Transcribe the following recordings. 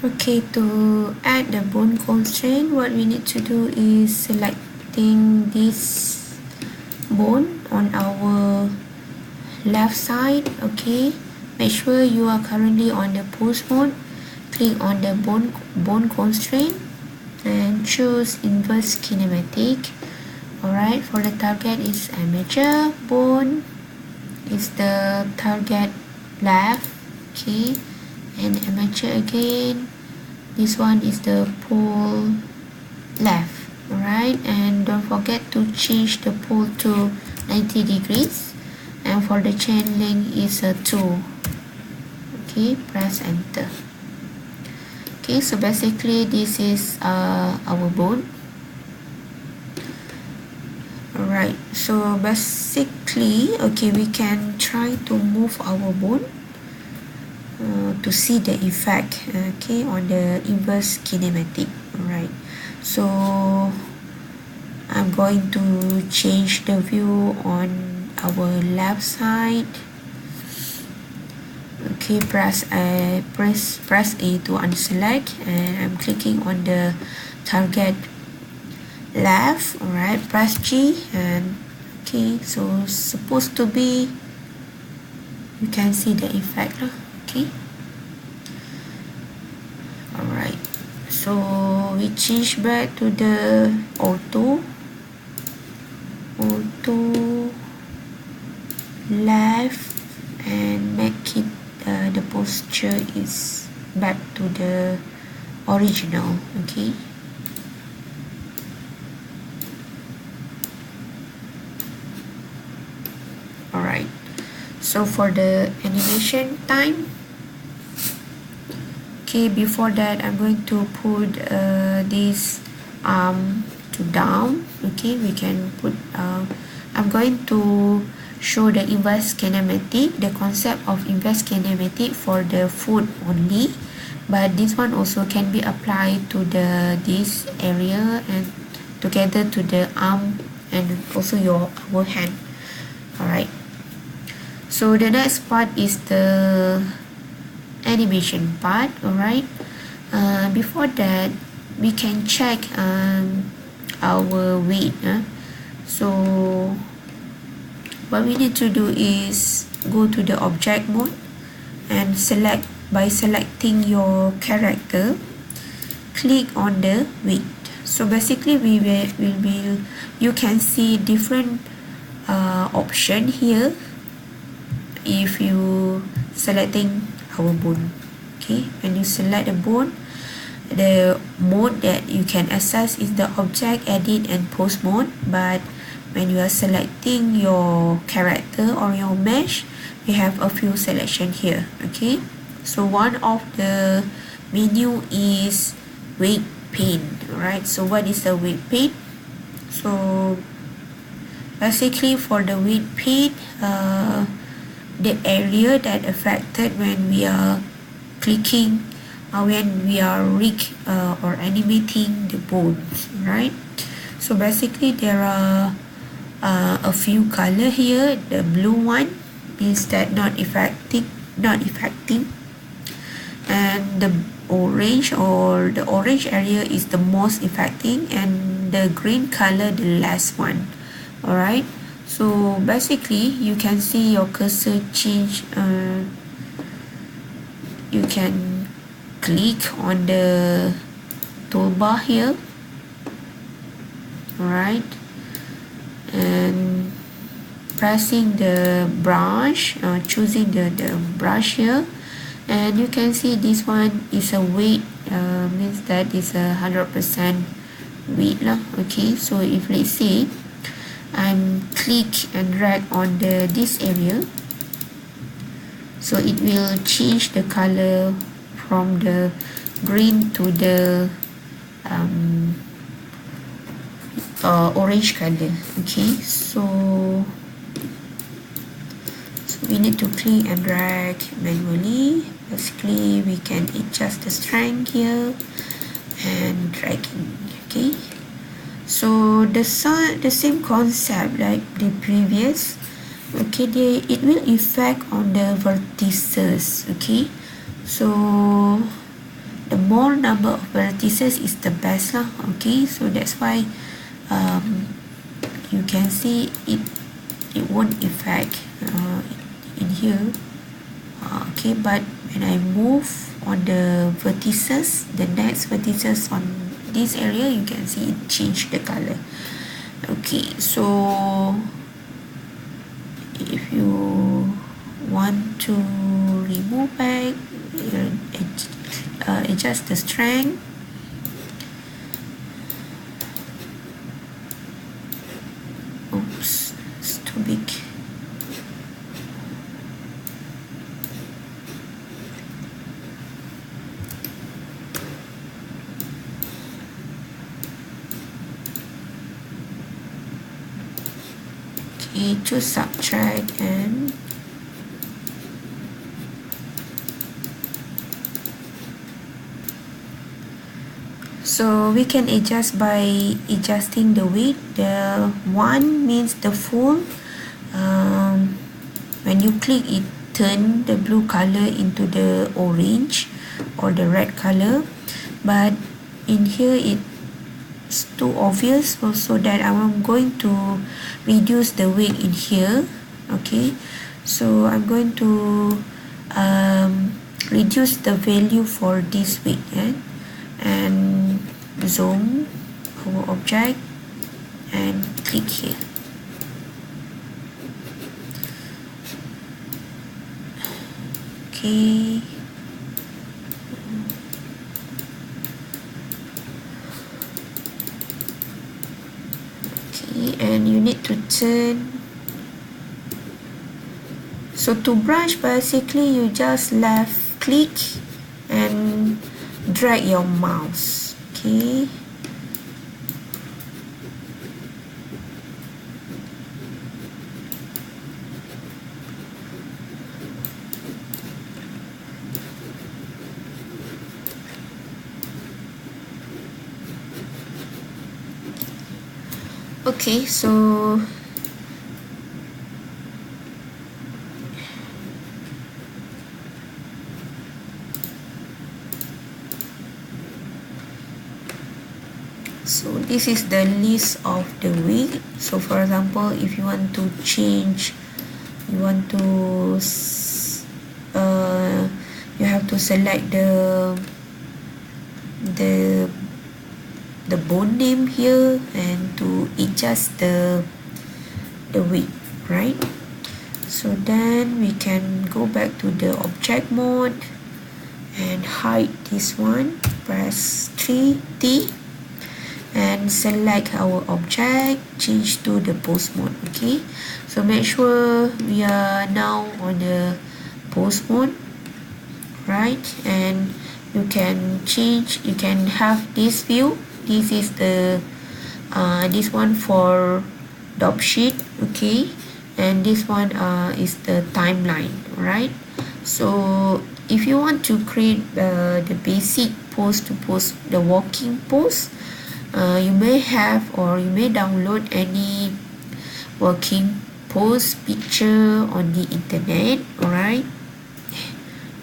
Okay, to add the bone constraint, what we need to do is selecting this bone on our left side. Okay, make sure you are currently on the pose mode. Click on the bone constraint and choose inverse kinematic. Alright, for the target is amateur bone is the target left. Okay, and amateur again, this one is the pole left. Alright, and don't forget to change the pole to 90 degrees, and for the chain length is a 2. Okay, press enter. Okay, so basically this is our bone. Alright, so basically, okay, we can try to move our bone to see the effect, okay, on the inverse kinematic. Alright, so I'm going to change the view on our left side. Okay, press A to unselect, and I'm clicking on the target left. Alright, press G, and okay, so supposed to be, you can see the effect. Okay, alright, so we change back to the auto left, and make it the posture is back to the original. Okay, alright, so for the animation time, okay, before that I'm going to put this arm to down. Okay, we can put I'm going to show the inverse kinematic, the concept of inverse kinematic for the foot only, but this one also can be applied to this area and together to the arm and also our hand. Alright, so the next part is the animation part. Alright, before that we can check our weight. So what we need to do is go to the object mode and by selecting your character, click on the weight. So basically you can see different option here if you selecting our bone. Okay, when you select the bone, the mode that you can access is the object, edit and pose mode, but when you are selecting your character or your mesh, we have a few selection here. Okay, so one of the menu is weight paint. Right, so what is the weight paint? So basically for the weight paint, the area that affected when we are clicking when we are or animating the bones, right? So basically there are a few color here. The blue one is that not affecting, and the orange area is the most affecting, and the green color the last one. Alright, so basically you can see your cursor change. You can click on the toolbar here. Alright, and pressing the brush, choosing the brush here, and you can see this one is a weight, means that is 100% weight lah. Okay, so if let's say I'm click and drag on this area, so it will change the color from the green to the orange color. Okay, so we need to click and drag manually. Basically we can adjust the strength here and dragging. Okay, so the same concept like the previous. Okay, it will affect on the vertices. Okay, so the more number of vertices is the best lah. Okay, so that's why you can see it won't affect in here. Okay, but when I move on the vertices, the next vertices on this area, you can see it change the color. Okay, so if you want to remove back, adjust the strength. Oops, it's too big. Okay, choose subtract and so we can adjust by adjusting the weight. The 1 means the full. When you click, it turn the blue color into the orange or the red color, but in here it's too obvious, so that I'm going to reduce the weight in here. Okay, so I'm going to reduce the value for this weight, and zoom our object and click here. Okay, and you need to turn. So to brush, basically you just left click and drag your mouse. Okay, okay, so this is the list of the wig. So for example, if you want to change, you want to you have to select the bone name here and to adjust the wig, right? So then we can go back to the object mode and hide this one. Press 3T and select our object, change to the pose mode. Okay, so make sure we are now on the pose mode, right? And you can change, you can have this view. This is the this one for top sheet. Okay, and this one is the timeline, right? So if you want to create the basic pose to pose, the walking pose, you may have or you may download any working pose picture on the internet.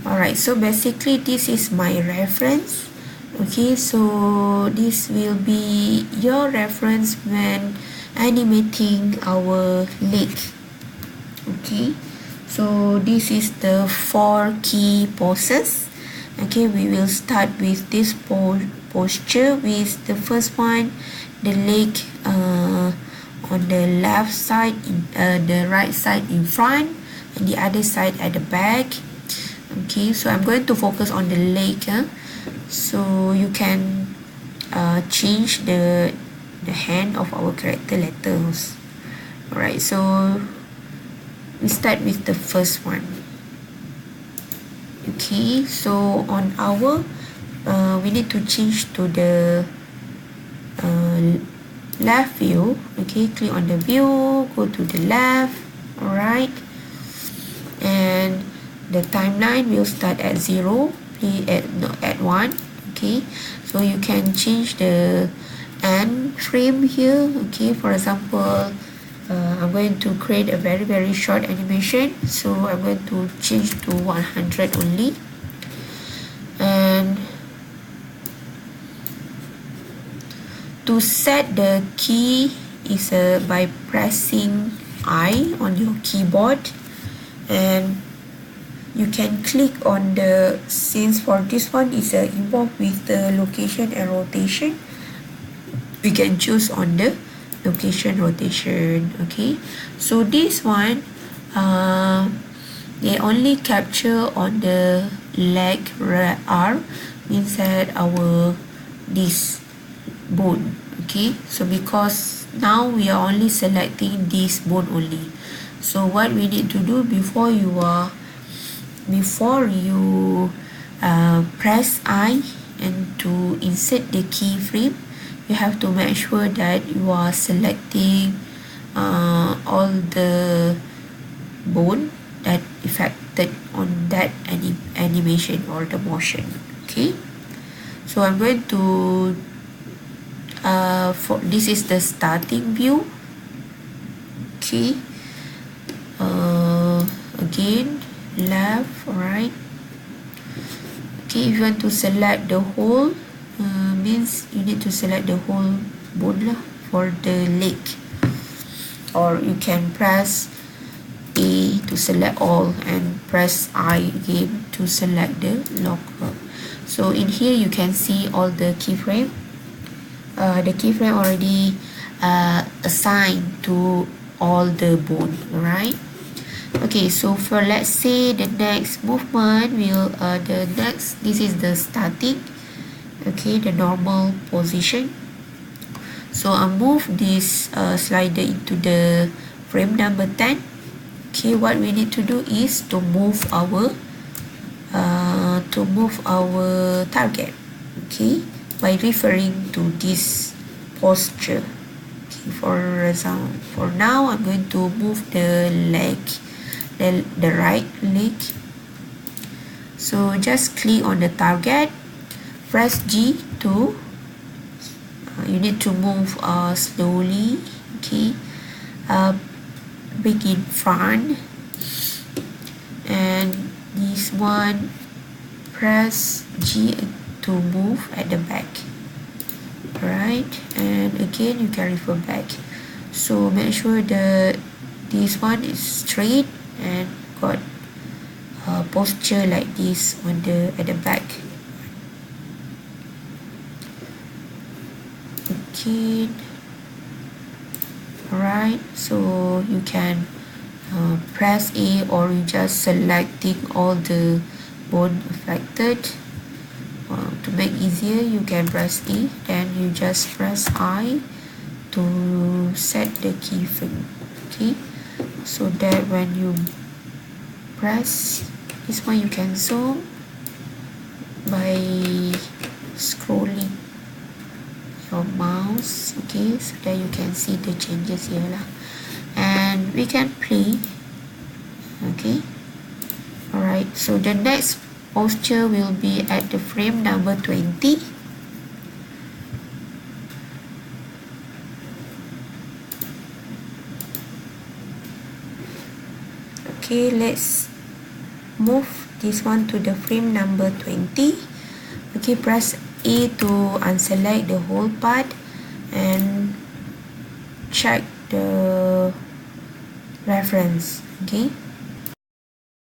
Alright, so basically this is my reference. Okay, so this will be your reference when animating our leg. Okay, so this is the 4 key poses. Okay, we will start with this posture with the first one, the leg on the left side, the right side in front, and the other side at the back. Okay, so I'm going to focus on the leg. So you can change the hand of our character letters. Alright, so we start with the first one. Okay, so on our we need to change to the left view. Okay, click on the view, go to the left. Alright, and the timeline will start at 0, at 1. Okay, so you can change the end frame here. Okay, for example, I'm going to create a very short animation, so I'm going to change to 100 only. And to set the key is by pressing I on your keyboard, and you can click on the, since for this one is involved with the location and rotation, we can choose on the location rotation. Okay, so this one they only capture on the leg R, means that our this bone. Okay, so because now we are only selecting this bone only, so what we need to do before you press I and to insert the keyframe, you have to make sure that you are selecting all the bone that affected on that animation or the motion. Okay, so I'm going to for this is the starting view. Okay, again left, right. Okay, if you want to select the whole, means you need to select the whole bone lah for the leg, or you can press A to select all and press I again to select the lock. So in here you can see all the keyframe. The keyframe already assigned to all the bone, right? Okay, so for let's say the next movement will this is the starting. Okay, the normal position. So I'll move this slider into the frame number 10. Okay, what we need to do is to move our target. Okay, by referring to this posture. Okay, for example, for now I'm going to move the leg, the right leg. So just click on the target, press G to you need to move slowly. Okay, big in front, and this one press G to move at the back, right? And again you can refer back. So make sure that this one is straight and got posture like this on the at the back. Okay, alright, so you can press A, or you just selecting all the bone affected. To make easier, you can press E, then you just press I to set the keyframe. Okay, so that when you press this one, you can zoom by scrolling your mouse. Okay, so that you can see the changes here lah, and we can play. Okay, alright, so the next posture will be at the frame number 20. Okay, let's move this one to the frame number 20. Okay, press A to unselect the whole part and check the reference. Okay,